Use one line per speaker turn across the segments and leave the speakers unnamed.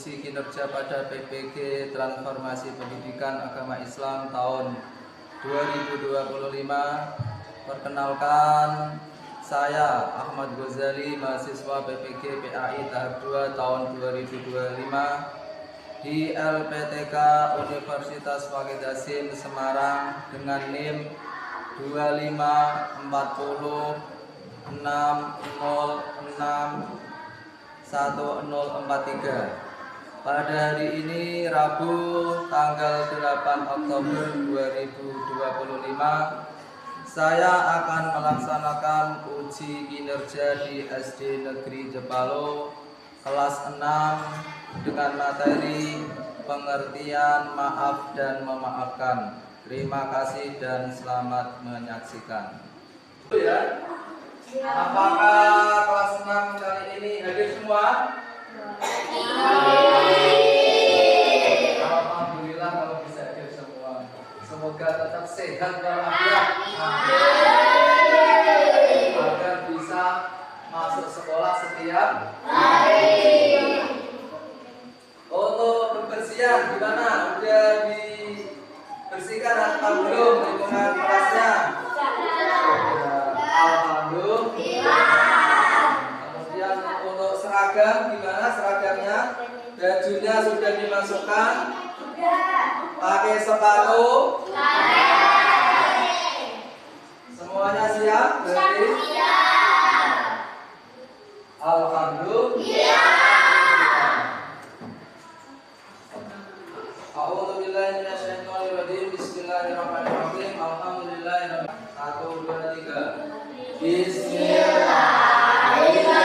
uji kinerja pada PPG Transformasi Pendidikan Agama Islam tahun 2025. Perkenalkan, saya Ahmad Ghazali, mahasiswa PPG PAI tahap 2 tahun 2025 di LPTK Universitas Wahid Hasim Semarang dengan NIM 254060610043. Pada hari ini Rabu tanggal 8 Oktober 2025, saya akan melaksanakan uji kinerja di SD Negeri Jepalo kelas 6 dengan materi pengertian maaf dan memaafkan. Terima kasih dan selamat menyaksikan. Ya. Apakah kelas 6 kali ini hadir semua? Alhamdulillah kalau bisa hadir semua. Semoga tetap sehat walafiat agar bisa masuk sekolah setiap hari. Untuk kebersihan gimana? Udah dibersihkan atau belum lingkungan kelasnya? Alhamdulillah. Kemudian untuk seragam gimana seragamnya? Bajunya sudah dimasukkan? Pakai sepatu? Semuanya siap? Siap. Alhamdulillah. Bismillahirrahmanirrahim. Alhamdulillah. 1, 2, 3. Bismillahirrahmanirrahim.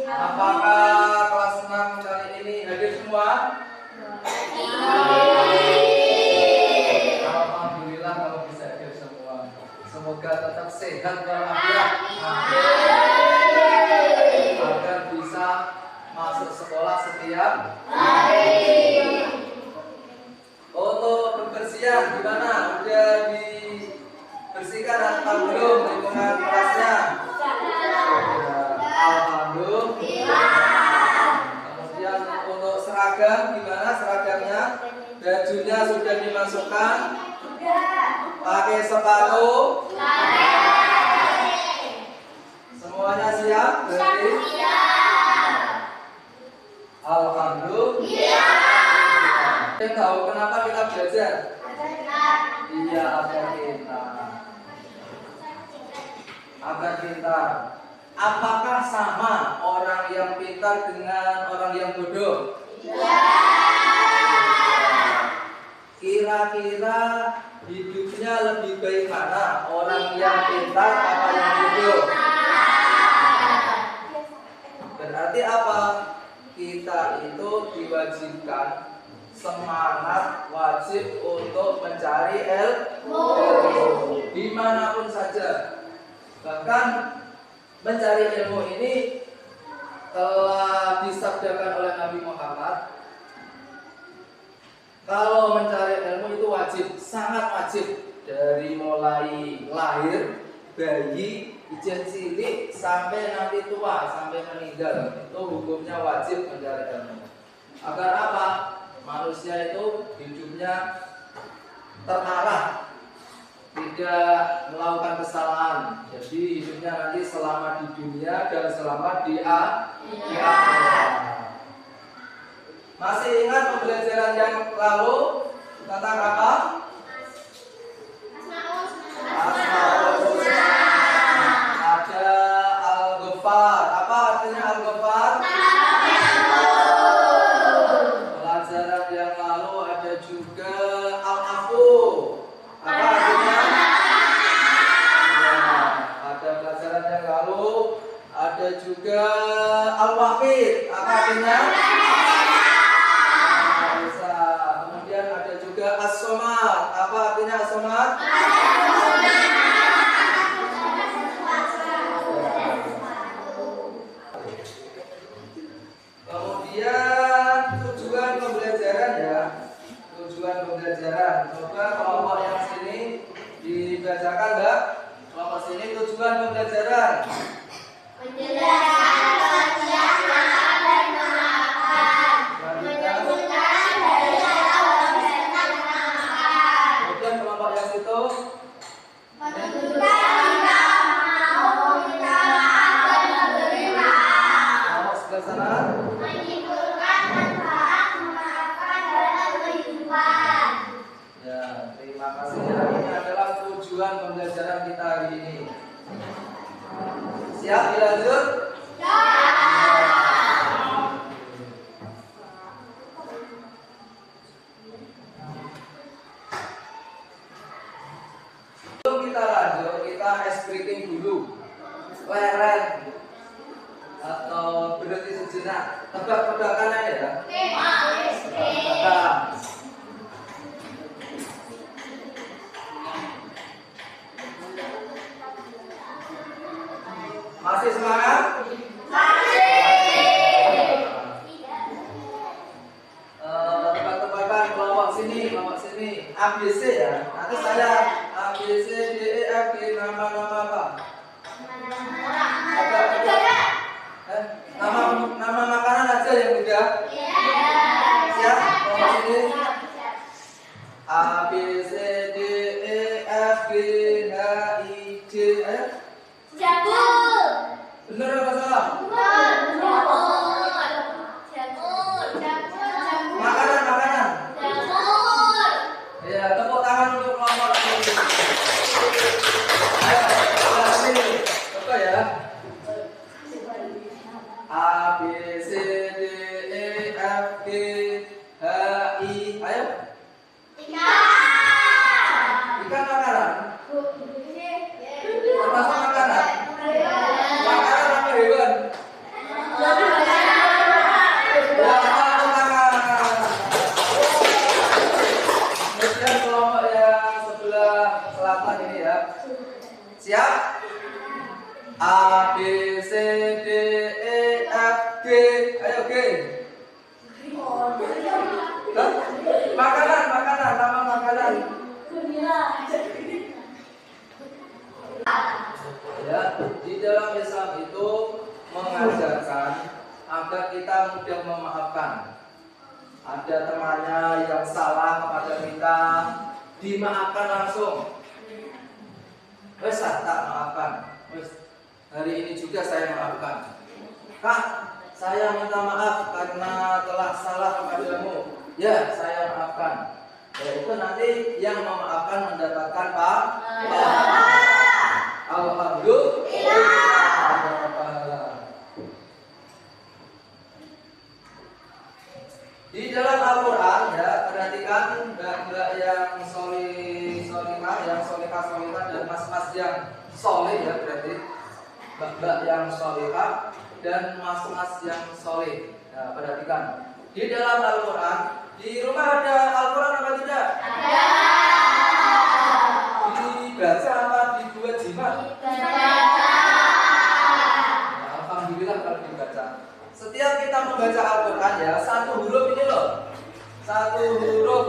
Apakah kelas 6 kali ini hadir semua? Alhamdulillah kalau bisa hadir semua. Semoga tetap sehat walafiat agar bisa masuk sekolah setiap hari. Untuk kebersihan gimana? Udah dibersihkan atau belum lingkungan kelasnya? Alhamdulillah. Kemudian untuk seragam gimana seragamnya? Bajunya sudah dimasukkan? Pakai sepatu? Semuanya siap? Siap. Alhamdulillah. Kita tahu kenapa kita belajar? Iya, agar kita. Apakah sama orang yang pintar dengan orang yang bodoh? Iya. Kira-kira hidupnya lebih baik mana? Orang yang pintar atau yang bodoh? Berarti apa? Kita itu diwajibkan semangat wajib untuk mencari ilmu dimanapun saja. Bahkan mencari ilmu ini telah disabdakan oleh Nabi Muhammad. Kalau mencari ilmu itu wajib, sangat wajib. Dari mulai lahir, bayi, ijen cilik, sampai nanti tua, sampai meninggal. Itu hukumnya wajib mencari ilmu. Agar apa? Manusia itu hidupnya terarah, tidak melakukan kesalahan. Jadi hidupnya nanti selama di dunia dan selama di akhirat. Masih ingat pembelajaran yang lalu tentang apa? Asmaul Husna. Ada Al-Ghaffar. Apa artinya Al-Ghaffar? Pelajaran yang lalu ada juga Al-Afu. Apa artinya? Ya, ada pelajaran yang lalu ada juga Al-Wahid. Apa artinya? Bisa. Kemudian ada juga As-Somad. Apa artinya As-Somad? Kemudian tujuan pembelajaran ya. Tujuan pembelajaran. Coba kelompok yang sini dibacakan enggak? Kelompok sini tujuan pembelajaran.
Menjelaskan pengertian maaf dan memaafkan. Menyebutkan dari salah dan memaafkan.
Kemudian kelompok yang situ
Menunjukkan kita mau minta maaf dan memberi maaf.
kelompok sebelah sana.
Menyimpulkan manfaat memaafkan dalam kehidupan.
Ya, terima kasih ya. Ini adalah tujuan pembelajaran kita hari ini. Siap dilanjut? Sebelum kita lanjut, kita ice breaking dulu. Leren atau berhenti sejenak. Tebak-tebakan aja ya. Tebak-tebakan. Masih semangat? Tebak-tebakan kelompok sini, ABC ya. Nanti saya ABC, D, E, F, G, nama-nama apa? Nama makanan aja yang mudah. Siap? Kelompok sini. A, B, C, D, E, F, G, H, I, J. Ayo. Bener apa salah? Makanan. Ya, tepuk tangan untuk kelompok ini. Ayo, sebelah sini. Coba ya. A, B, C, D, E, F, G, H, I. Ayo. Ikan makanan. Termasuk makanan. Makanan apa hewan? Ya, tepuk tangan. Kemudian kelompok yang sebelah selatan ini ya. Siap? A, B, C, D, E, F, G. Ayo G. Hah? Makanan, nama makanan. Ya, di dalam Islam itu mengajarkan agar kita mudah memaafkan. Ada temannya yang salah kepada kita, dimaafkan langsung. Wes tak maafkan. Wes, hari ini juga saya maafkan. Kak, saya minta maaf karena telah salah kepadamu. Ya, saya maafkan. Ya, itu nanti yang memaafkan mendapatkan pahala. Alhamdulillah. Di dalam Al-Quran ya, perhatikan mbak-mbak yang solihah, yang solihah dan mas-mas yang soleh ya, berarti mbak-mbak yang solihah dan mas-mas yang soleh. Nah, perhatikan di dalam Al-Quran. Di rumah ada Al-Quran apa tidak?
Ada.
Dibaca apa dibuat jimat? Alhamdulillah kalau dibaca. Setiap kita membaca Al-Quran ya, satu huruf ini loh. Satu huruf.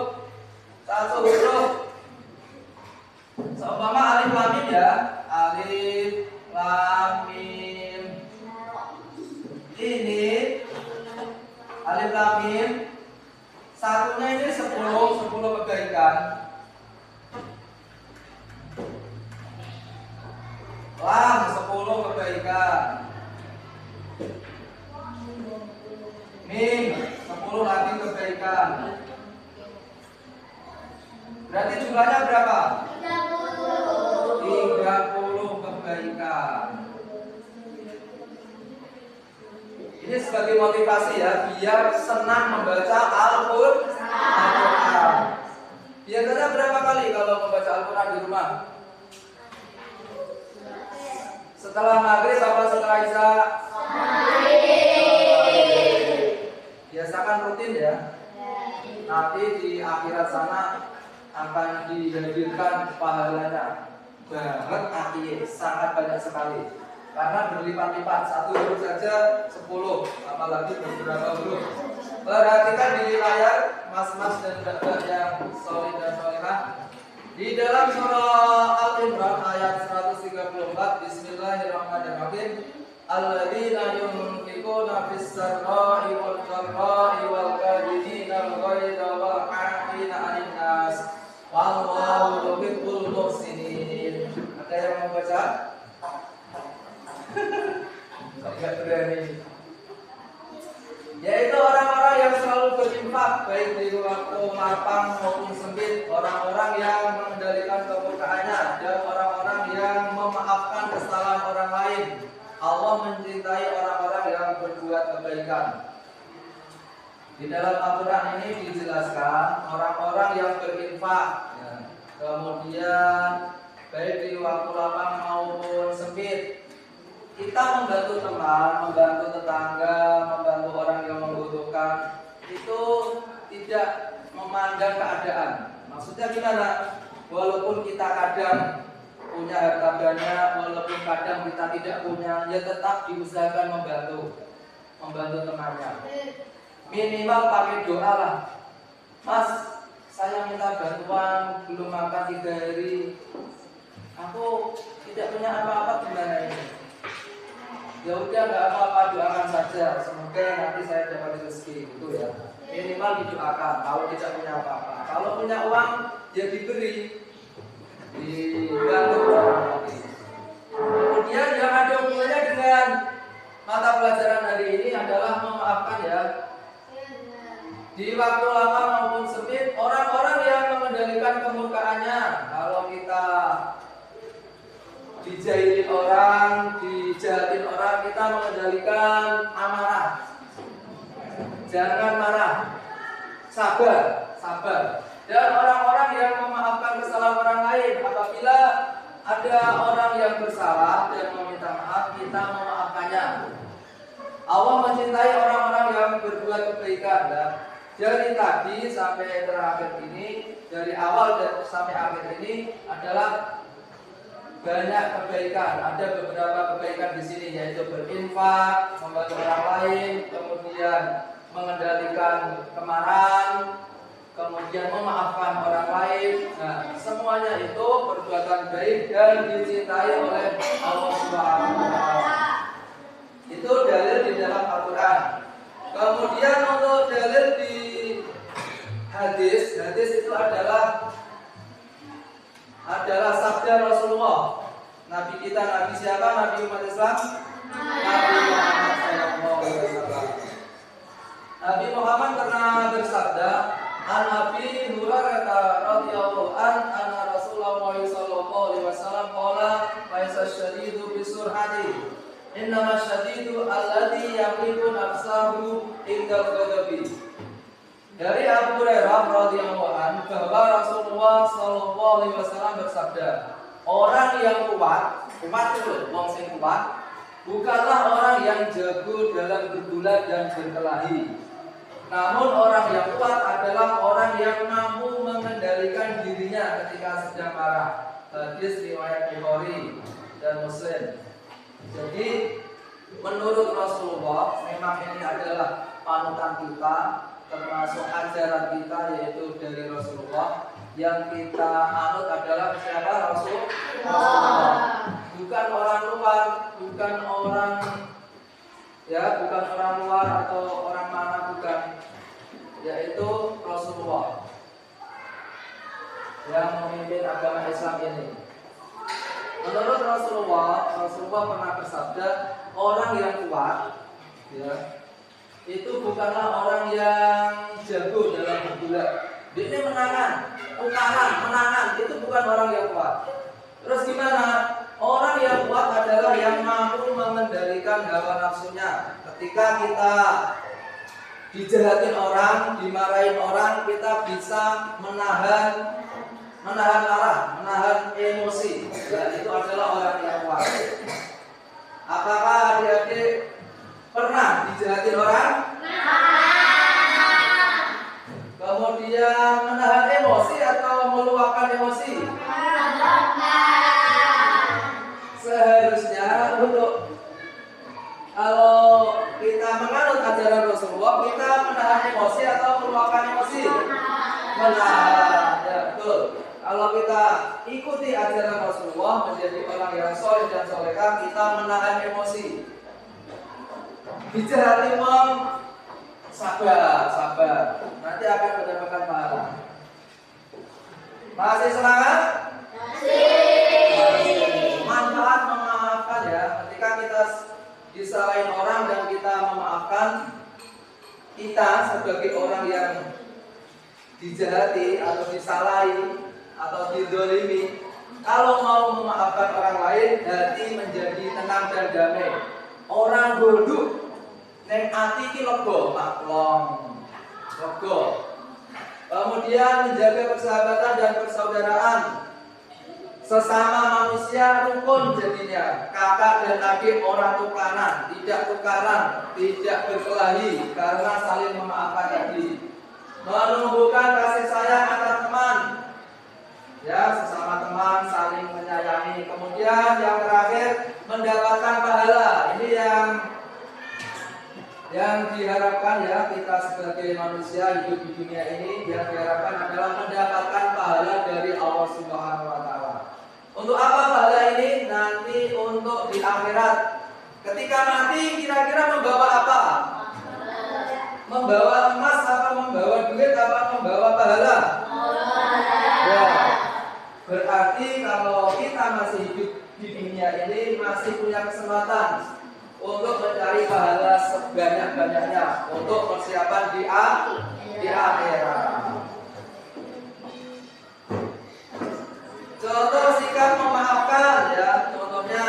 Seumpama alif lam mim ya. Alif lam mim. Ini alif lam mim. Satunya ini 10 kebaikan. Lam 10 kebaikan. Mim 10 lagi kebaikan. Jumlahnya berapa?
30.
30 kebaikan. Ini sebagai motivasi ya, biar senang membaca Al-Quran. Biasanya berapa kali kalau membaca Al-Quran di rumah? Setelah maghrib apa setelah isya? Biasakan rutin ya. Nanti di akhirat sana akan dihadirkan pahalanya banget, artinya sangat banyak sekali. Karena berlipat-lipat, satu huruf saja 10, apalagi beberapa huruf. Perhatikan di layar, mas-mas dan mbak-mbak yang solid dan solehah. Di dalam surah Al-Imran ayat 134, Bismillahirrahmanirrahim. Alladzina yunfiquna fis sarra'i wal dharra'i wal kadhimina al-ghaidha wal 'afina 'anil nas. Wallahu yuhibbul muhsinin. Ada yang mau baca? Enggak berani. Yaitu orang-orang yang selalu berinfak baik di waktu lapang maupun sempit, orang-orang yang mengendalikan kemurkaannya dan orang-orang yang memaafkan kesalahan orang lain. Allah mencintai orang-orang yang berbuat kebaikan. Di dalam Al-Quran ini dijelaskan orang-orang yang berinfak, ya. Kemudian baik di waktu lapang maupun sempit, kita membantu teman, membantu tetangga, membantu orang yang membutuhkan, itu tidak memandang keadaan. Maksudnya gimana? Walaupun kita kadang punya harta banyak, walaupun kadang kita tidak punya, ya tetap diusahakan membantu temannya. Minimal pakai doa lah. Mas, saya minta bantuan, belum makan 3 hari. Aku tidak punya apa-apa, gimana ini? Ya udah, nggak apa-apa, doakan saja. Semoga nanti saya dapat rezeki, gitu ya. Minimal didoakan. Kalau tidak punya apa-apa, kalau punya uang, ya diberi, dibantu orang lain. Kemudian yang ada hubungannya dengan mata pelajaran hari ini adalah memaafkan ya. Di waktu lama maupun sempit, orang-orang yang mengendalikan kemurkaannya. Kalau kita dijahilin orang, dijahatin orang, kita mengendalikan amarah. Jangan marah, sabar. Dan orang-orang yang memaafkan kesalahan orang lain, apabila ada orang yang bersalah dan meminta maaf, kita memaafkannya. Allah mencintai orang-orang yang berbuat kebaikan. Dari tadi sampai terakhir ini, dari awal dan sampai akhir ini adalah banyak kebaikan. Ada beberapa kebaikan di sini, yaitu berinfak, membantu orang lain, kemudian mengendalikan kemarahan, kemudian memaafkan orang lain. Nah, semuanya itu perbuatan baik dan dicintai oleh Allah Subhanahu wa Ta'ala. Itu dalil di dalam Al-Quran. Kemudian untuk dalil di hadis itu adalah sabda Rasulullah. Nabi kita, Nabi siapa? Nabi umat Islam? Nabi Muhammad sallallahu alaihi wasallam. Nabi Muhammad pernah bersabda, "An Abi Hurairah radhiyallahu anna Rasulullah sallallahu alaihi wasallam qala, "Laisa syadidu bisur'ati, innama syadidu alladhi yamliku nafsahu indal ghadabi." Dari Abu Hurairah radhiyallahu anhu bahwa Rasulullah sallallahu alaihi wasallam bersabda, orang yang kuat itu wong sing kuat, bukanlah orang yang jago dalam bergulat dan berkelahi. Namun orang yang kuat adalah orang yang mampu mengendalikan dirinya ketika sedang marah. Hadis riwayat Bukhari dan Muslim. Jadi menurut Rasulullah, memang ini adalah panutan kita, termasuk ajaran kita, yaitu dari Rasulullah. Yang kita anut adalah siapa? Rasulullah. Bukan orang luar, bukan orang luar atau orang mana, bukan, yaitu Rasulullah yang memimpin agama Islam ini. Menurut Rasulullah pernah bersabda, orang yang kuat, ya, itu bukanlah orang yang jago dalam bergulat, Ini menangan, menangan itu bukan orang yang kuat. Terus gimana? Orang yang kuat adalah yang mampu mengendalikan hawa nafsunya. Ketika kita dijahatin orang, dimarahin orang, kita bisa menahan marah, menahan emosi. Ya, itu adalah orang yang kuat. Apakah adik-adik pernah dijahatin orang? Kemudian menahan emosi atau meluapkan emosi? Seharusnya untuk kalau kita menganut ajaran Rasulullah, kita menahan emosi atau meluapkan emosi? Menahan, ya betul. Kalau kita ikuti ajaran Rasulullah menjadi orang yang soleh dan solehah, kita menahan emosi. Bicara imam, sabar. Nanti akan mendapatkan pahala. Masih semangat? Masih. Manfaat memaafkan ya. Ketika kita disalahin orang dan kita memaafkan, kita sebagai orang yang dijahati atau disalahi atau didolimi, kalau mau memaafkan orang lain, hati menjadi tenang dan damai. Orang bodoh neng ati ki lega maklong lega. Kemudian menjaga persahabatan dan persaudaraan. Sesama manusia rukun jadinya. Kakak dan adik orang tidak tukaran, tidak berkelahi karena saling memaafkan tadi. Menumbuhkan kasih sayang antar teman. Ya, sesama teman saling menyayangi. Kemudian yang terakhir mendapatkan pahala. Ini yang diharapkan ya, kita sebagai manusia hidup di dunia ini, yang diharapkan adalah mendapatkan pahala dari Allah Subhanahu wa taala. Untuk apa pahala ini? Nanti untuk di akhirat. Ketika mati kira-kira membawa apa? Membawa emas apa membawa duit apa membawa pahala? Ya. Berarti kalau kita masih hidup di dunia ini masih punya kesempatan untuk mencari pahala sebanyak-banyaknya untuk persiapan di akhirat. Contoh sikap memaafkan ya, contohnya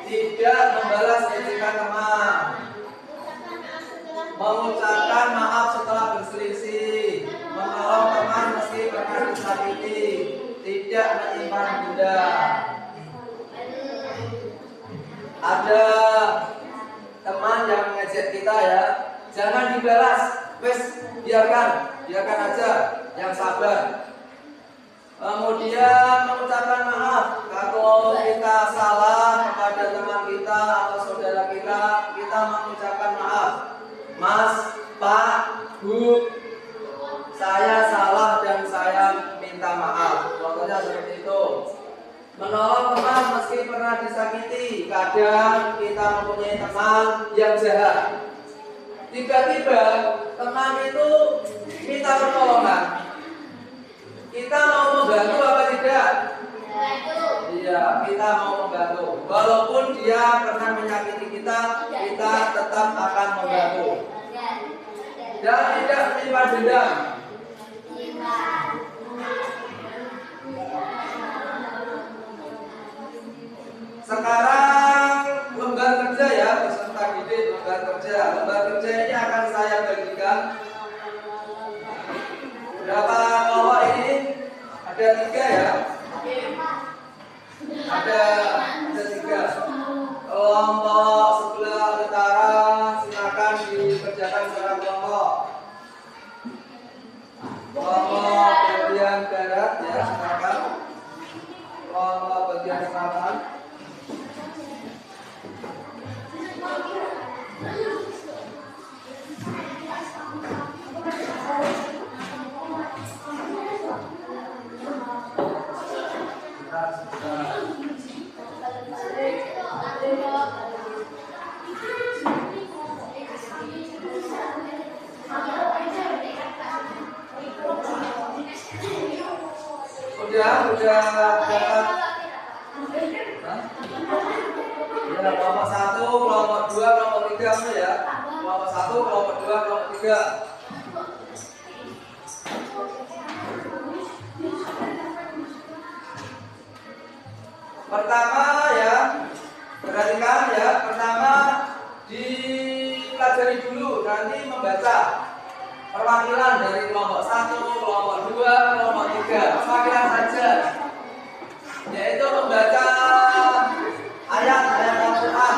tidak membalas ejekan teman, mengucapkan maaf setelah berselisih, menolong teman meski pernah disakiti, tidak menyimpan dendam. Ada teman yang mengejek kita ya, jangan dibalas, wes biarkan aja, yang sabar. Kemudian mengucapkan maaf kalau kita salah kepada teman kita atau saudara kita, kita mengucapkan maaf. Mas, Pak, Bu, saya salah dan saya minta maaf. Contohnya seperti itu. Menolong teman meski pernah disakiti. Kadang kita mempunyai teman yang jahat. Tiba-tiba teman itu minta pertolongan. Kita mau membantu apa tidak? Iya, kita mau membantu. Walaupun dia pernah menyakiti kita, kita tetap akan membantu. Dan tidak menyimpan dendam. Sekarang lembar kerja ya, peserta didik lembar kerja. Lembar kerja ini akan saya bagikan. Berapa kelompok ini? Ada 3 ya. Ada 3. Kelompok sebelah utara silakan dikerjakan secara kelompok. Kelompok bagian barat ya silakan. Kelompok bagian selatan. Udah dapat. Ya, kelompok 1, kelompok 2, kelompok 3 ya. Kelompok 1, kelompok 2, kelompok 3. Pertama ya, perhatikan ya. Pertama dipelajari dulu, nanti membaca perwakilan dari kelompok 1, kelompok 2, kelompok 3. Perwakilan saja, yaitu membaca ayat-ayat Al-Quran.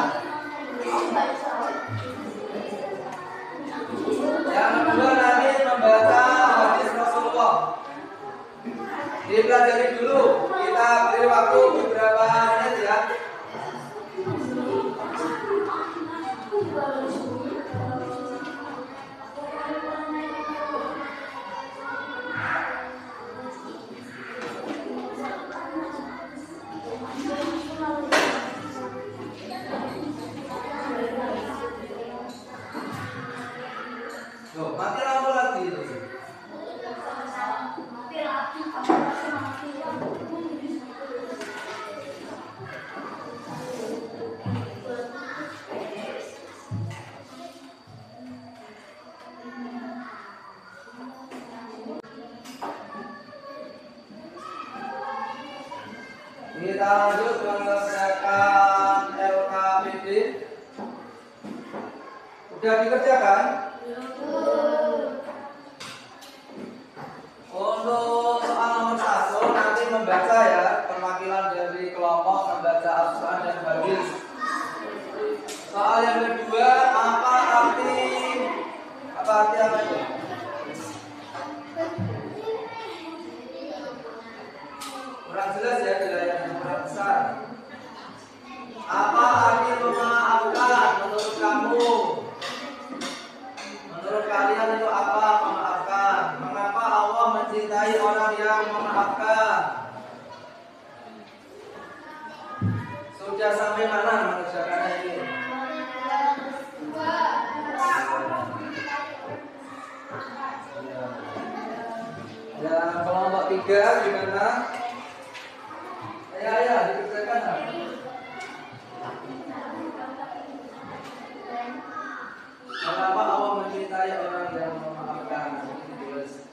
Yang kedua nanti membaca hadis Rasulullah. Dipelajari dulu, kita beri waktu beberapa menit ya. Loh, mati lampu lagi itu. Kita lanjut mengerjakan LKPD. Udah dikerjakan? Untuk soal nomor 1 nanti membaca ya, perwakilan dari kelompok membaca Al-Quran dan hadis. Soal yang kedua, apa arti apa itu? Kurang jelas ya, tidak yang kurang besar. Apa arti memaafkan menurut kamu? Menurut kalian itu apa memaafkan? Mengapa Allah mencintai orang yang memaafkan? Sudah sampai mana mengerjakannya ini? Yang kelompok 3 gimana? Ya, dikerjakan. Mengapa Allah mencintai orang yang memaafkan? Ini ditulis.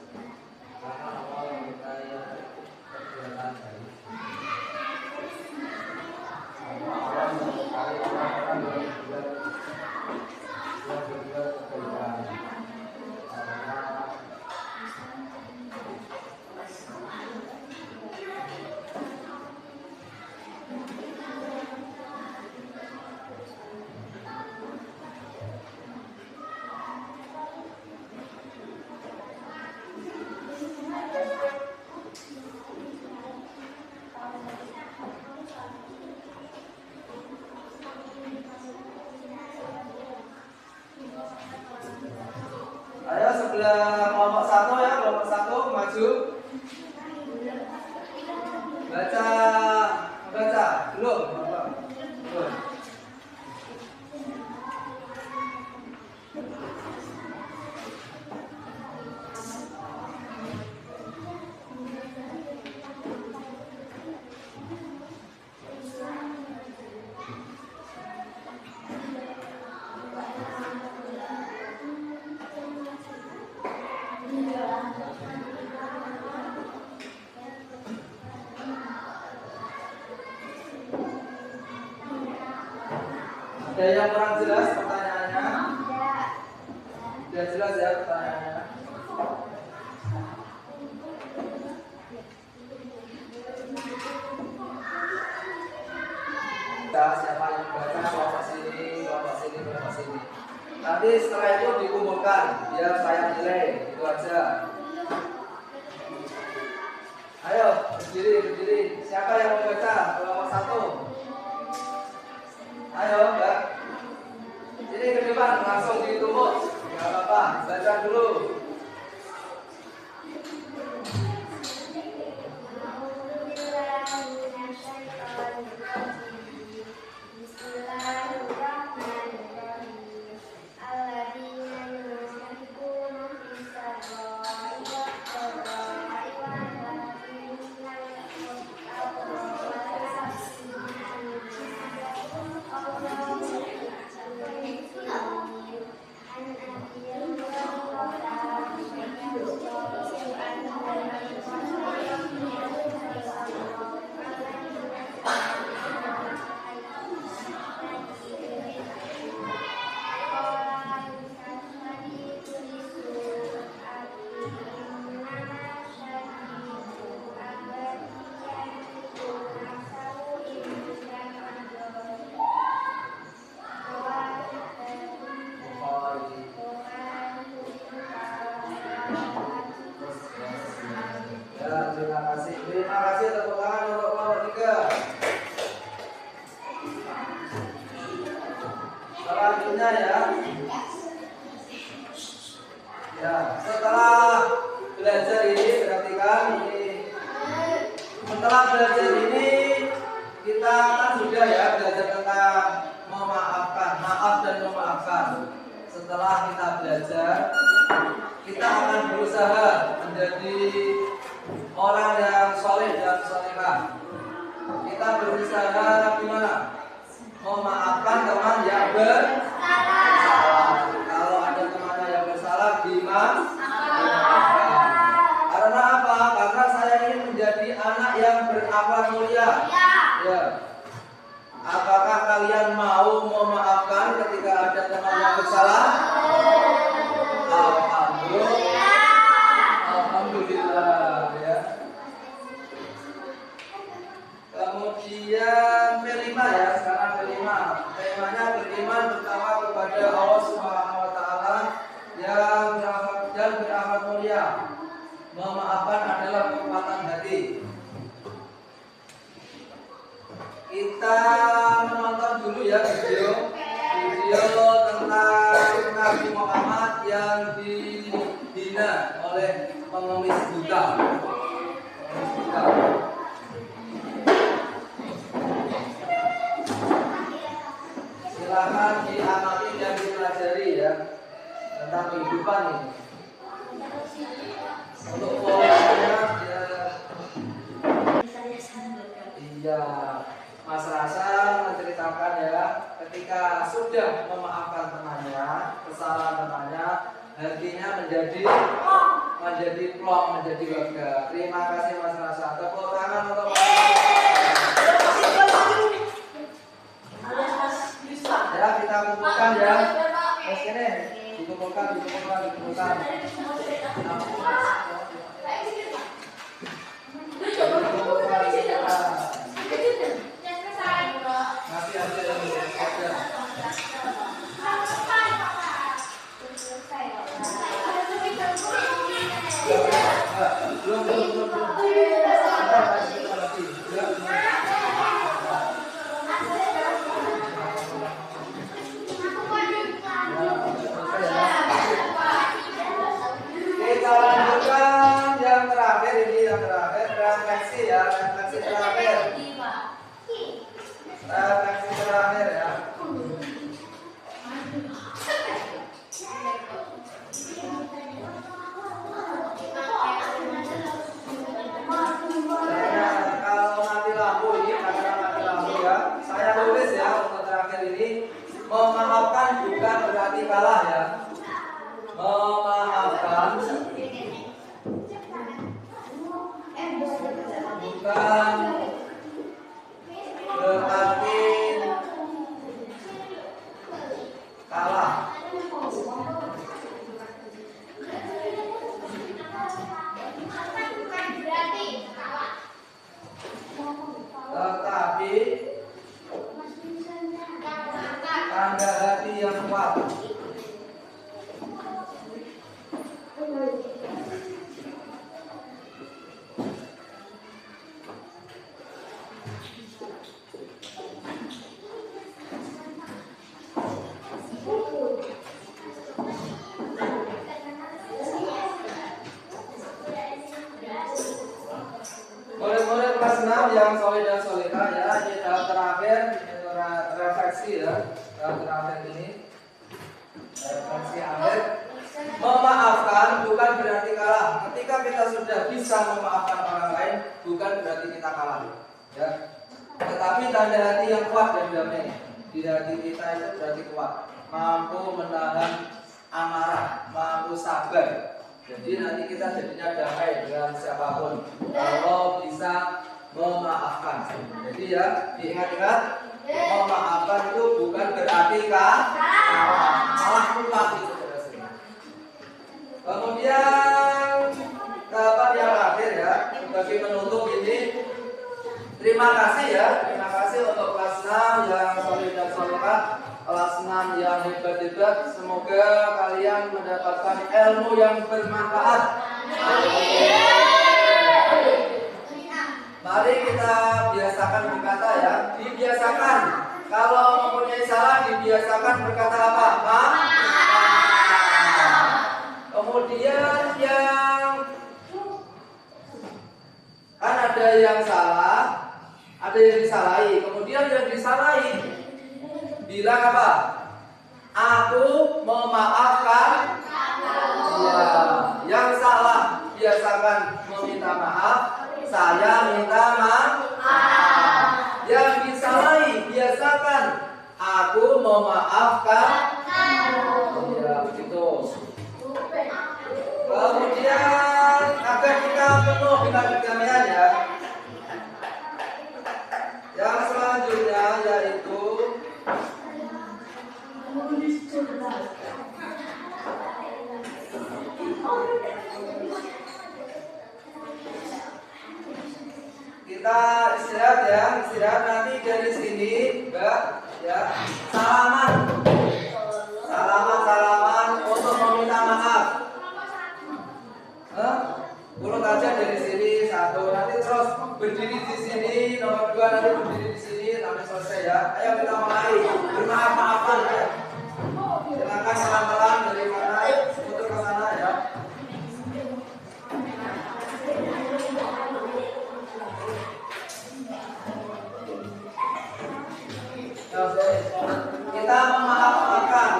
Karena Allah mencintai perbuatan baik. Allah mencintai orang-orang yang berbuat kebaikan. Ayo sebelah kelompok 1 ya, kelompok 1 maju. Baca belum? Belum. Ada yang kurang jelas pertanyaannya? Sudah jelas ya pertanyaannya? Siapa yang membaca kelompok sini, kelompok sini, kelompok sini. Nanti setelah itu dikumpulkan biar saya nilai, itu aja. Ayo berdiri. Siapa yang membaca kelompok 1? Ayo Mbak, ini ke depan langsung ditumpuk, nggak apa-apa, baca dulu. Terima kasih tepuk tangan untuk kelompok 3. Selanjutnya ya. Ya, setelah belajar ini perhatikan ini. Setelah belajar ini kita kan sudah ya belajar tentang memaafkan, maaf dan memaafkan. Setelah kita belajar, kita akan berusaha menjadi orang yang soleh dan solehah. Kita berusaha gimana? Memaafkan teman yang bersalah. Kalau ada teman yang bersalah, dimaafkan. Karena apa? Karena saya ingin menjadi anak yang berakhlak mulia. Ya. Apakah kalian mau memaafkan ketika ada teman yang bersalah? Alhamdulillah ya. Kemudian kelima ya, sekarang kelima. Temanya beriman pertama kepada Allah Subhanahu wa taala yang berakhlak mulia. Memaafkan adalah kekuatan hati. Kita menonton dulu ya video tentang Nabi Muhammad yang dihina oleh pengemis buta. Silakan diamati dan dipelajari ya tentang kehidupan ini. Untuk polanya ya. Iya. Mas Rasan menceritakan ya, ketika sudah memaafkan temannya, kesalahan temannya, hatinya menjadi plong, menjadi lega. Terima kasih Mas Rasan. Tepuk tangan untuk Mas Rasan. Ya, kita kumpulkan ya. Mas ini dikumpulkan. Masih ada yang belum. Kita lanjutkan yang terakhir refleksi ya, refleksi terakhir ya. Kalau mati lampu ini, karena mati lampu ya, saya tulis ya untuk terakhir ini, memaafkan bukan berarti kalah ya. Memaafkan bukan berarti kalah. Tetapi tanda hati yang kuat. Murid-murid kelas 6 yang soleh dan solehah ya, ini tahap terakhir, ini refleksi ya, tahap terakhir ini refleksi akhir. Memaafkan bukan berarti kalah. Ketika kita sudah bisa memaafkan orang lain, bukan berarti kita kalah ya. Tetapi tanda hati yang kuat dan damai di hati kita itu berarti kuat, mampu menahan amarah, mampu sabar. Jadi nanti kita jadinya damai dengan siapapun kalau bisa memaafkan. Jadi ya diingat-ingat, memaafkan itu bukan berarti kalah mutlak itu. Kemudian tahapan yang akhir ya, sebagai penutup ini, terima kasih ya, terima kasih untuk kelas 6 yang soleh dan solehah, kelas 6 yang hebat-hebat. Semoga kalian mendapatkan ilmu yang bermanfaat. Amin. dibiasakan. Kalau mempunyai salah dibiasakan berkata apa? Maaf. Kemudian yang kan ada yang salah, ada yang disalahi. Kemudian yang disalahi bilang apa? Aku memaafkan. Ya, yang salah biasakan meminta maaf. Saya minta maaf. Yang disalahi biasakan aku memaafkan. Ya, begitu. Kemudian agar kita penuh dengan kedamaian ya. Yang selanjutnya yaitu kita istirahat ya, istirahat nanti dari sini, Mbak, ya. Salaman untuk meminta maaf. Urut aja dari sini satu, nanti terus berdiri di sini, nomor 2 nanti berdiri di sini sampai selesai ya. Ayo kita mulai bermaaf-maafan ya. Silakan pelan-pelan dari mana, putar ke sana ya. Kita memaafkan.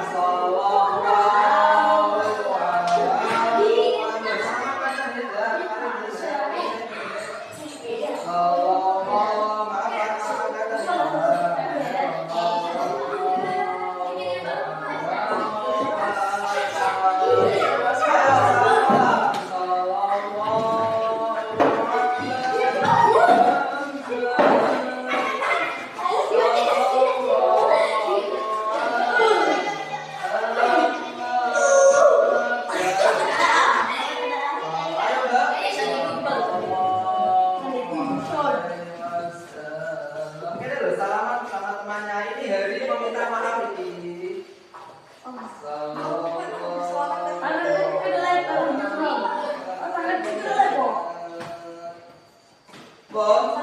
Bom.